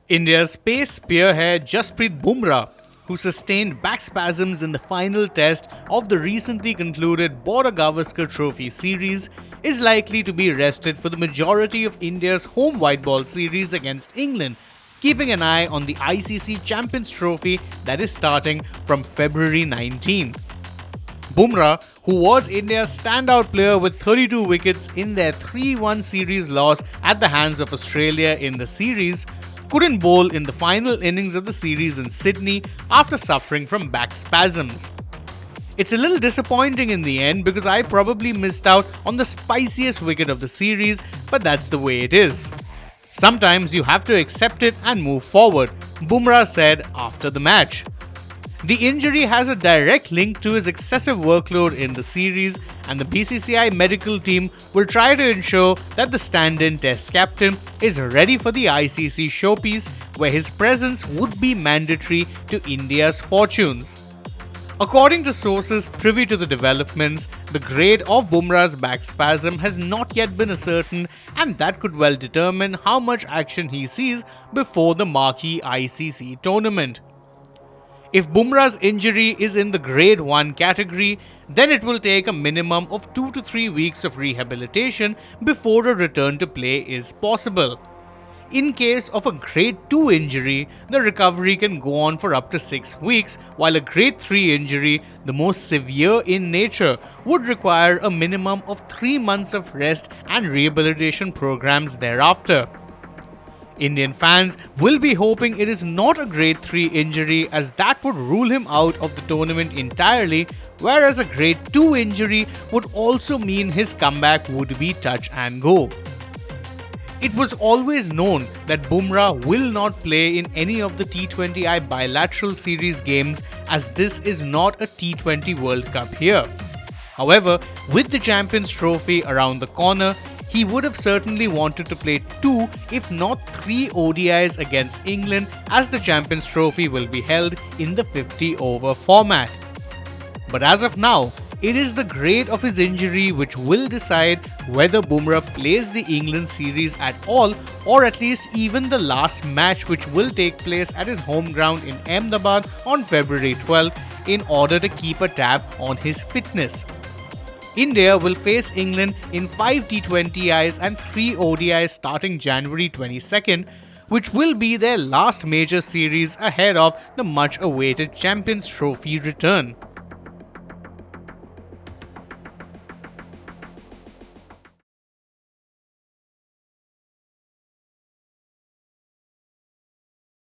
India's pace spearhead Jasprit Bumrah, who sustained back spasms in the final test of the recently concluded Border-Gavaskar Trophy series, is likely to be rested for the majority of India's home white ball series against England, keeping an eye on the ICC Champions Trophy that is starting from February 19. Bumrah, who was India's standout player with 32 wickets in their 3-1 series loss at the hands of Australia in the series, couldn't bowl in the final innings of the series in Sydney after suffering from back spasms. It's a little disappointing in the end because I probably missed out on the spiciest wicket of the series, but that's the way it is. Sometimes you have to accept it and move forward, Bumrah said after the match. The injury has a direct link to his excessive workload in the series, and the BCCI medical team will try to ensure that the stand-in Test captain is ready for the ICC showpiece, where his presence would be mandatory to India's fortunes. According to sources privy to the developments, the grade of Bumrah's back spasm has not yet been ascertained, and that could well determine how much action he sees before the marquee ICC tournament. If Bumrah's injury is in the Grade 1 category, then it will take a minimum of 2 to 3 weeks of rehabilitation before a return to play is possible. In case of a Grade 2 injury, the recovery can go on for up to 6 weeks, while a Grade 3 injury, the most severe in nature, would require a minimum of 3 months of rest and rehabilitation programs thereafter. Indian fans will be hoping it is not a Grade 3 injury, as that would rule him out of the tournament entirely, whereas a Grade 2 injury would also mean his comeback would be touch and go. It was always known that Bumrah will not play in any of the T20I bilateral series games, as this is not a T20 World Cup here. However, with the Champions Trophy around the corner, he would have certainly wanted to play 2 if not 3 ODIs against England, as the Champions Trophy will be held in the 50-over format. But as of now, it is the grade of his injury which will decide whether Bumrah plays the England series at all, or at least even the last match, which will take place at his home ground in Ahmedabad on February 12th, in order to keep a tab on his fitness. India will face England in 5 T20Is and 3 ODIs starting January 22nd, which will be their last major series ahead of the much-awaited Champions Trophy return.